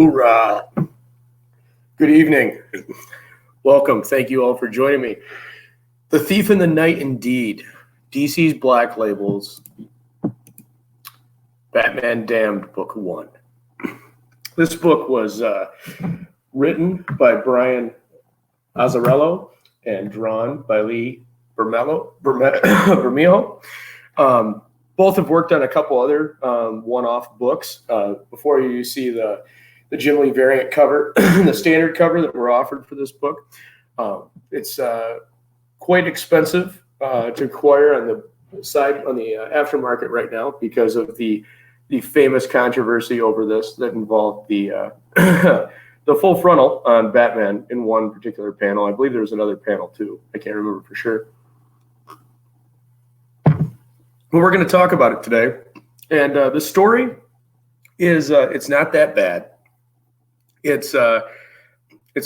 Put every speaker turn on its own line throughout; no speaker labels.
Hoorah! Good evening. Welcome. Thank you all for joining me. The Thief in the Night, indeed. DC's Black Labels. Batman Damned, Book 1. This book was written by Brian Azzarello and drawn by Lee Bermejo. Both have worked on a couple other one-off books. Before you see the Jim Lee variant cover, the standard cover that were offered for this book. It's quite expensive to acquire on the aftermarket right now because of the famous controversy over this that involved the full frontal on Batman in one particular panel. I believe there was another panel too. I can't remember for sure. But we're going to talk about it today, and the story is it's not that bad. It's an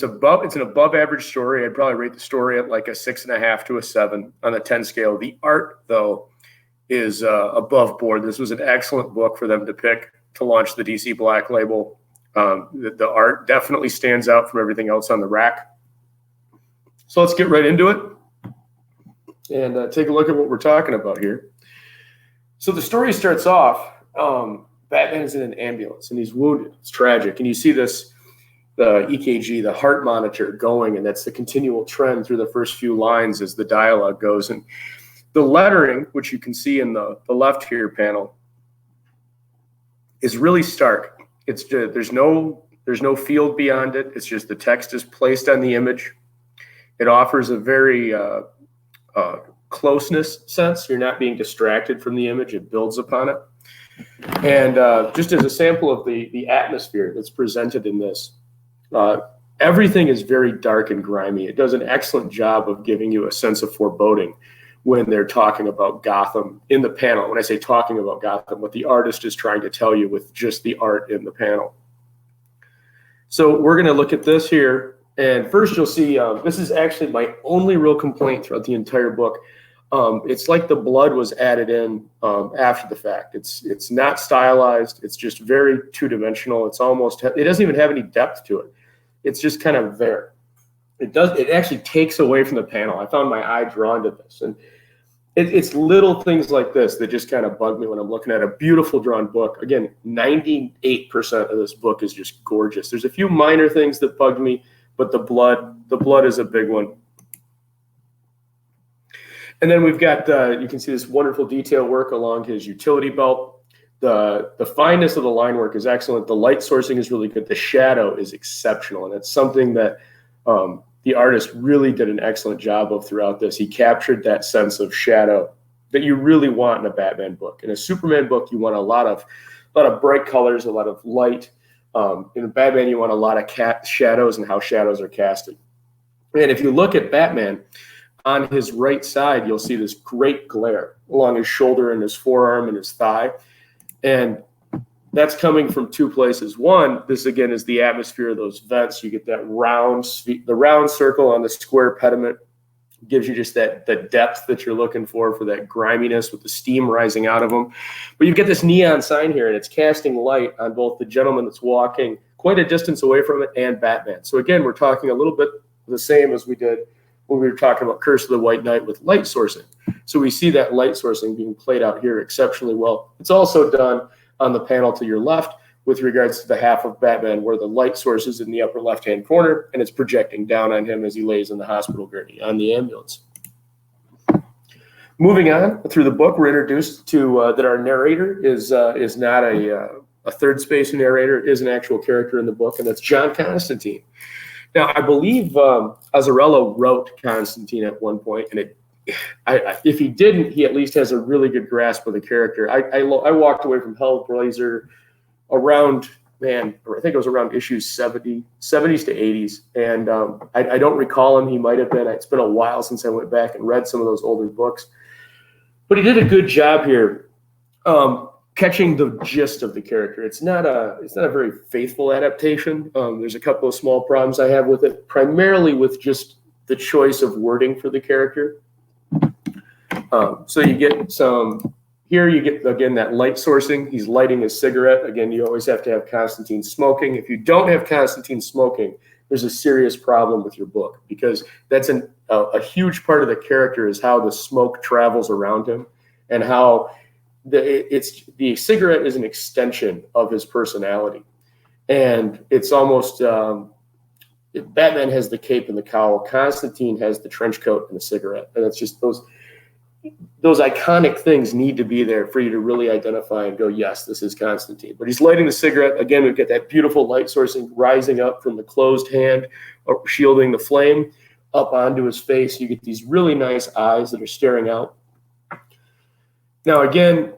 above average story. I'd probably rate the story at like a 6.5 to a 7 on a 10 scale. The art, though, is above board. This was an excellent book for them to pick to launch the DC Black Label. The art definitely stands out from everything else on the rack. So let's get right into it and take a look at what we're talking about here. So the story starts off, Batman is in an ambulance and he's wounded. It's tragic. And you see the EKG, the heart monitor going, and that's the continual trend through the first few lines as the dialogue goes. And the lettering, which you can see in the left here panel, is really stark. It's just, there's no field beyond it. It's just the text is placed on the image. It offers a very closeness sense. You're not being distracted from the image. It builds upon it. And just as a sample of the atmosphere that's presented in this, everything is very dark and grimy. It does an excellent job of giving you a sense of foreboding when they're talking about Gotham in the panel. When I say talking about Gotham, what the artist is trying to tell you with just the art in the panel. So we're going to look at this here. And first you'll see, this is actually my only real complaint throughout the entire book. It's like the blood was added in after the fact. It's not stylized. It's just very two-dimensional. It doesn't even have any depth to it. It's just kind of there. It actually takes away from the panel. I found my eye drawn to this. And it's little things like this that just kind of bug me when I'm looking at a beautiful drawn book. Again, 98% of this book is just gorgeous. There's a few minor things that bugged me, but the blood is a big one. And then we've got, you can see this wonderful detail work along his utility belt. The fineness of the line work is excellent. The light sourcing is really good. The shadow is exceptional. And it's something that the artist really did an excellent job of throughout this. He captured that sense of shadow that you really want in a Batman book. In a Superman book, you want a lot of bright colors, a lot of light. In Batman, you want a lot of shadows and how shadows are casted. And if you look at Batman, on his right side, you'll see this great glare along his shoulder and his forearm and his thigh. And that's coming from two places. One, this again is the atmosphere of those vents. You get that the round circle on the square pediment gives you just the depth that you're looking for that griminess with the steam rising out of them. But you get this neon sign here, and it's casting light on both the gentleman that's walking quite a distance away from it and Batman. So again, we're talking a little bit the same as we did when we were talking about Curse of the White Knight with light sourcing. So we see that light sourcing being played out here exceptionally well. It's also done on the panel to your left with regards to the half of Batman where the light source is in the upper left-hand corner and it's projecting down on him as he lays in the hospital gurney on the ambulance. Moving on through the book, we're introduced to that our narrator is not a third space narrator. It is an actual character in the book, and that's John Constantine. Now, I believe Azzarello wrote Constantine at one point, and if he didn't, he at least has a really good grasp of the character. I walked away from Hellblazer around, I think it was around issues 70s to 80s, and I don't recall him. He might have been. It's been a while since I went back and read some of those older books. But he did a good job here catching the gist of the character. It's not a very faithful adaptation. There's a couple of small problems I have with it, primarily with just the choice of wording for the character. So you get some Here you get, again, that light sourcing. He's lighting his cigarette. Again, you always have to have Constantine smoking. If you don't have Constantine smoking, there's a serious problem with your book, because that's a huge part of the character is how the smoke travels around him, and how the cigarette is an extension of his personality. And it's almost, Batman has the cape and the cowl. Constantine has the trench coat and the cigarette. And it's just those iconic things need to be there for you to really identify and go, yes, this is Constantine. But he's lighting the cigarette. Again, we get that beautiful light sourcing rising up from the closed hand, shielding the flame up onto his face. You get these really nice eyes that are staring out. Now, again,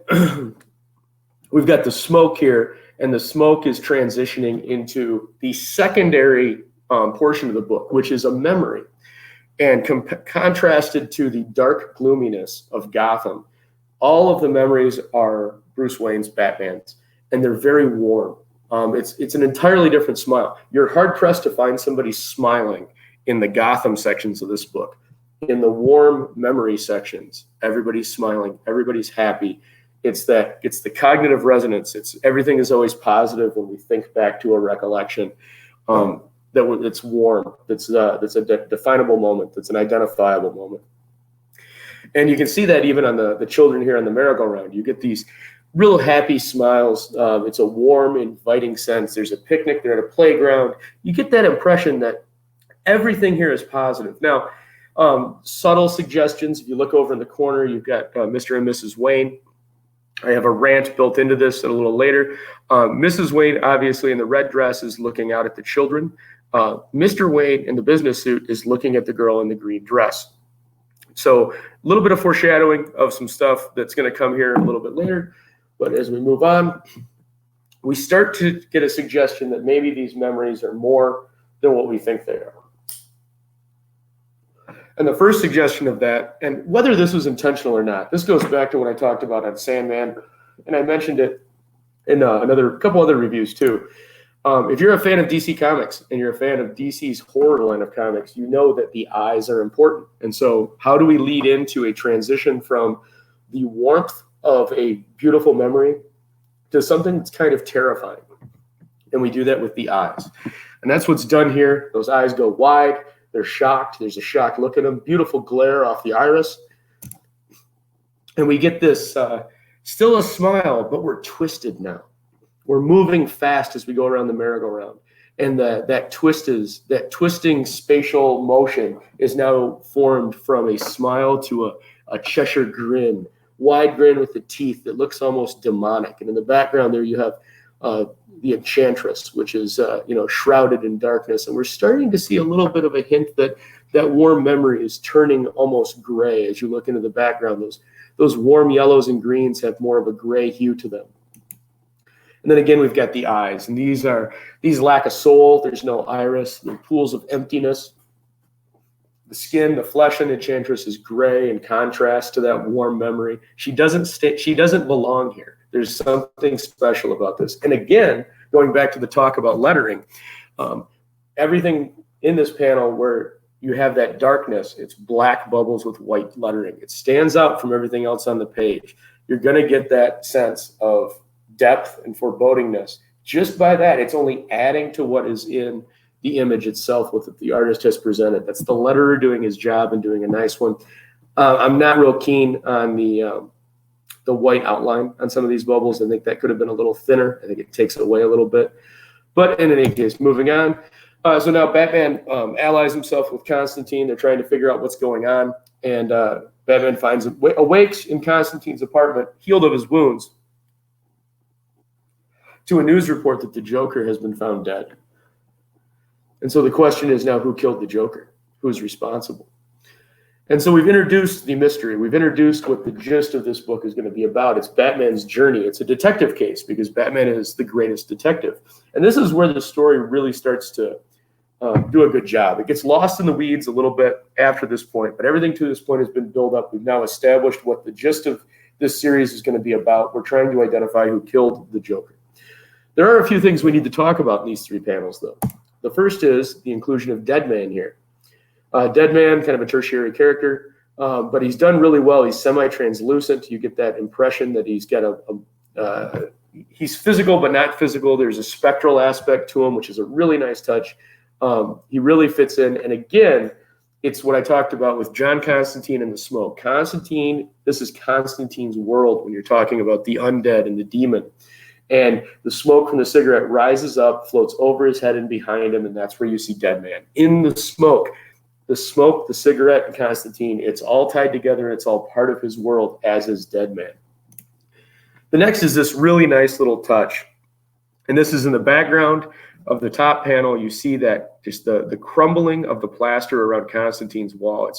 we've got the smoke here, and the smoke is transitioning into the secondary portion of the book, which is a memory. And contrasted to the dark gloominess of Gotham, all of the memories are Bruce Wayne's, Batman's, and they're very warm. It's an entirely different smile. You're hard-pressed to find somebody smiling in the Gotham sections of this book. In the warm memory sections, everybody's smiling, everybody's happy. It's the cognitive resonance. Everything is always positive when we think back to a recollection. That it's warm, that's a definable moment, that's an identifiable moment. And you can see that even on the children here on the merry-go-round. You get these real happy smiles. It's a warm, inviting sense. There's a picnic, they're at a playground. You get that impression that everything here is positive. Now, subtle suggestions. If you look over in the corner, you've got Mr. and Mrs. Wayne. I have a rant built into this a little later. Mrs. Wayne, obviously in the red dress, is looking out at the children. Mr. Wayne in the business suit is looking at the girl in the green dress. So a little bit of foreshadowing of some stuff that's going to come here a little bit later. But as we move on, we start to get a suggestion that maybe these memories are more than what we think they are. And the first suggestion of that, and whether this was intentional or not, this goes back to what I talked about on Sandman, and I mentioned it in a couple other reviews too. If you're a fan of DC Comics and you're a fan of DC's horror line of comics, you know that the eyes are important. And so how do we lead into a transition from the warmth of a beautiful memory to something that's kind of terrifying? And we do that with the eyes. And that's what's done here. Those eyes go wide. They're shocked. There's a shocked look at them. Beautiful glare off the iris. And we get this still a smile, but we're twisted now. We're moving fast as we go around the merry-go-round. And that twisting spatial motion is now formed from a smile to a Cheshire grin, wide grin with the teeth that looks almost demonic. And in the background there you have the Enchantress, which is shrouded in darkness. And we're starting to see a little bit of a hint that warm memory is turning almost gray as you look into the background. Those warm yellows and greens have more of a gray hue to them. And then again, we've got the eyes, and these lack a soul. There's no iris. They're pools of emptiness. The skin, the flesh on Enchantress is gray in contrast to that warm memory. She doesn't belong here. There's something special about this. And again, going back to the talk about lettering, everything in this panel where you have that darkness, it's black bubbles with white lettering. It stands out from everything else on the page. You're going to get that sense of depth and forebodingness. Just by that, it's only adding to what is in the image itself with what the artist has presented. That's the letterer doing his job and doing a nice one. I'm not real keen on the white outline on some of these bubbles. I think that could have been a little thinner. I think it takes it away a little bit. But in any case, moving on. So now Batman allies himself with Constantine. They're trying to figure out what's going on. And Batman awakes in Constantine's apartment, healed of his wounds, to a news report that the Joker has been found dead. And so the question is now, who killed the Joker? Who's responsible? And so we've introduced the mystery. We've introduced what the gist of this book is going to be about. It's Batman's journey. It's a detective case because Batman is the greatest detective. And this is where the story really starts to do a good job. It gets lost in the weeds a little bit after this point, but everything to this point has been built up. We've now established what the gist of this series is going to be about. We're trying to identify who killed the Joker. There are a few things we need to talk about in these three panels, though. The first is the inclusion of Deadman here. Deadman, kind of a tertiary character. but he's done really well. He's semi-translucent. You get that impression that he's got he's physical but not physical. There's a spectral aspect to him, which is a really nice touch. He really fits in. And again, it's what I talked about with John Constantine and the smoke. Constantine, this is Constantine's world when you're talking about the undead and the demon. And the smoke from the cigarette rises up, floats over his head and behind him, and that's where you see Dead Man. In the smoke, the cigarette, and Constantine, it's all tied together, and it's all part of his world, as is Dead Man. The next is this really nice little touch. And this is in the background of the top panel. You see that just the crumbling of the plaster around Constantine's wall.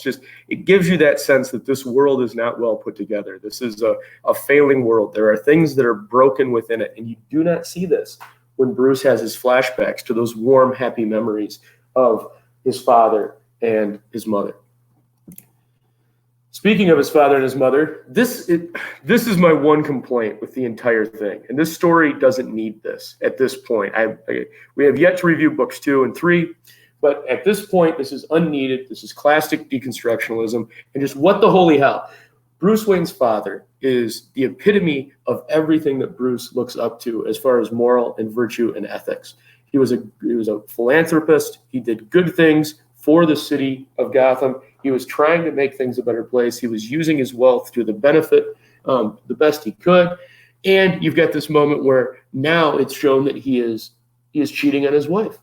It gives you that sense that this world is not well put together. This is a failing world. There are things that are broken within it. And you do not see this when Bruce has his flashbacks to those warm, happy memories of his father and his mother. Speaking of his father and his mother, this is my one complaint with the entire thing. And this story doesn't need this at this point. We have yet to review books 2 and 3, but at this point, this is unneeded. This is classic deconstructionalism. And just what the holy hell? Bruce Wayne's father is the epitome of everything that Bruce looks up to as far as moral and virtue and ethics. He was a philanthropist. He did good things for the city of Gotham. He was trying to make things a better place. He was using his wealth to the benefit the best he could. And you've got this moment where now it's shown that he is cheating on his wife.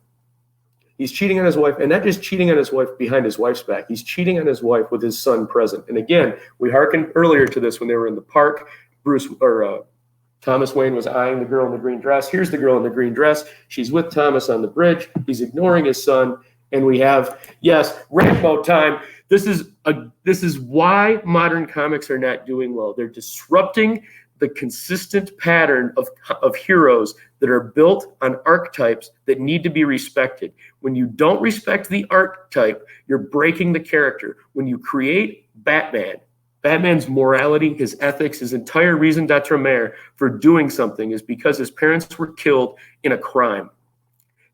He's cheating on his wife, and not just cheating on his wife behind his wife's back. He's cheating on his wife with his son present. And again, we hearkened earlier to this when they were in the park. Thomas Wayne was eyeing the girl in the green dress. Here's the girl in the green dress. She's with Thomas on the bridge. He's ignoring his son. And we have, yes, Rambo time. This is why modern comics are not doing well. They're disrupting the consistent pattern of heroes that are built on archetypes that need to be respected. When you don't respect the archetype, you're breaking the character. When you create Batman's morality, his ethics, his entire raison d'être for doing something is because his parents were killed in a crime.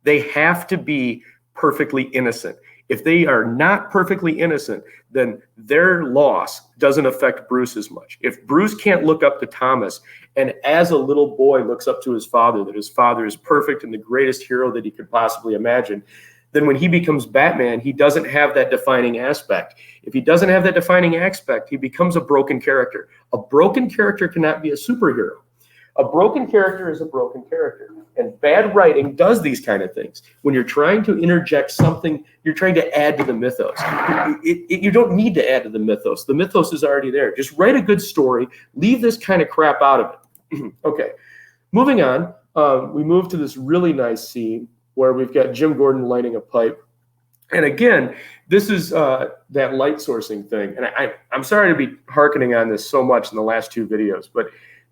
They have to be perfectly innocent. If they are not perfectly innocent, then their loss doesn't affect Bruce as much. If Bruce can't look up to Thomas, and as a little boy looks up to his father, that his father is perfect and the greatest hero that he could possibly imagine, then when he becomes Batman, he doesn't have that defining aspect. If he doesn't have that defining aspect, he becomes a broken character. A broken character cannot be a superhero. A broken character is a broken character. And bad writing does these kind of things. When you're trying to interject something, you're trying to add to the mythos. You don't need to add to the mythos. The mythos is already there. Just write a good story. Leave this kind of crap out of it. Okay, moving on. We move to this really nice scene where we've got Jim Gordon lighting a pipe. And again, this is that light sourcing thing. And I'm sorry to be hearkening on this so much in the last 2 videos, but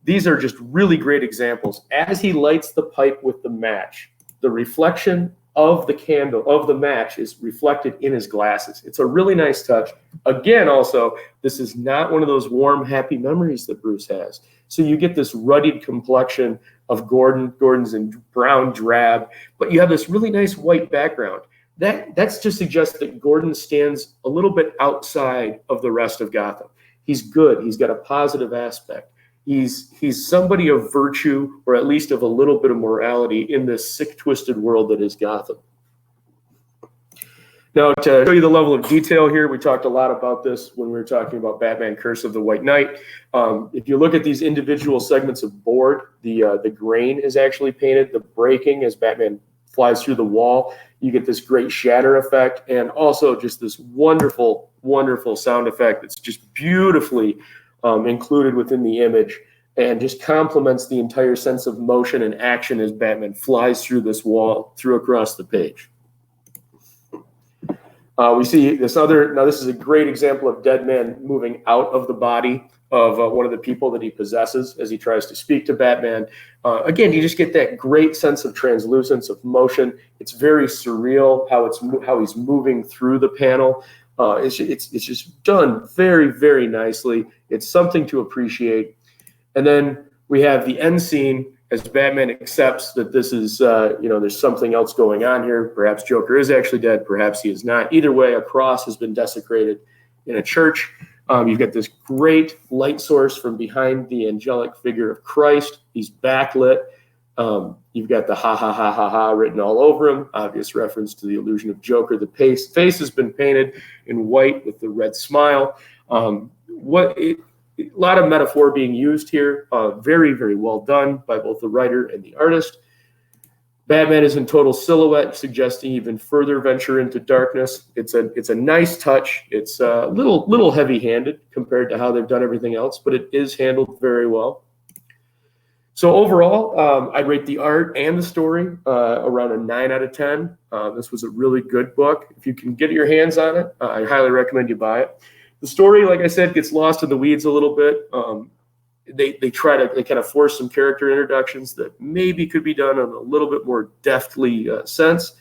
these are just really great examples. As he lights the pipe with the match, the reflection of the candle, of the match, is reflected in his glasses. It's a really nice touch. Again, also, this is not one of those warm, happy memories that Bruce has. So you get this ruddied complexion of Gordon's in brown drab, but you have this really nice white background. That's to suggest that Gordon stands a little bit outside of the rest of Gotham. He's good. He's got a positive aspect. He's somebody of virtue, or at least of a little bit of morality in this sick, twisted world that is Gotham. Now, to show you the level of detail here, we talked a lot about this when we were talking about Batman Curse of the White Knight. If you look at these individual segments of board, the grain is actually painted. The breaking as Batman flies through the wall, you get this great shatter effect, and also just this wonderful, wonderful sound effect that's just beautifully included within the image, and just complements the entire sense of motion and action as Batman flies through this wall, through across the page. We see this this is a great example of Dead Man moving out of the body of one of the people that he possesses as he tries to speak to Batman. Again, you just get that great sense of translucence, of motion. It's very surreal how he's moving through the panel. It's just done very, very nicely. It's something to appreciate. And then we have the end scene as Batman accepts that this is, there's something else going on here. Perhaps Joker is actually dead. Perhaps he is not. Either way, a cross has been desecrated in a church. You've got this great light source from behind the angelic figure of Christ. He's backlit. You've got the ha, ha, ha, ha, ha written all over him. Obvious reference to the illusion of Joker. The face has been painted in white with the red smile. A lot of metaphor being used here. Very, very well done by both the writer and the artist. Batman is in total silhouette, suggesting even further venture into darkness. It's a nice touch. It's a little heavy-handed compared to how they've done everything else, but it is handled very well. So overall, I'd rate the art and the story around a 9 out of 10. This was a really good book. If you can get your hands on it, I highly recommend you buy it. The story, like I said, gets lost in the weeds a little bit. They kind of force some character introductions that maybe could be done in a little bit more deftly sense.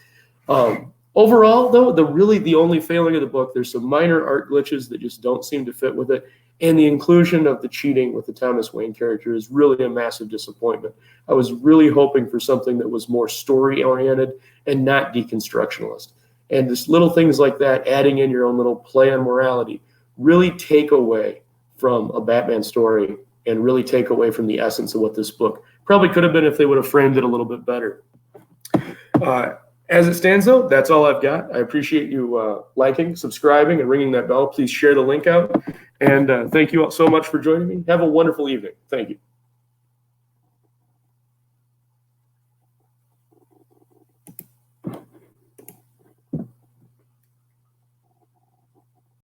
Overall, though, the only failing of the book, there's some minor art glitches that just don't seem to fit with it. And the inclusion of the cheating with the Thomas Wayne character is really a massive disappointment. I was really hoping for something that was more story-oriented and not deconstructionalist. And just little things like that, adding in your own little play on morality, really take away from a Batman story and really take away from the essence of what this book probably could have been if they would have framed it a little bit better. As it stands, though, that's all I've got. I appreciate you liking, subscribing, and ringing that bell. Please share the link out. And thank you all so much for joining me. Have a wonderful evening. Thank you.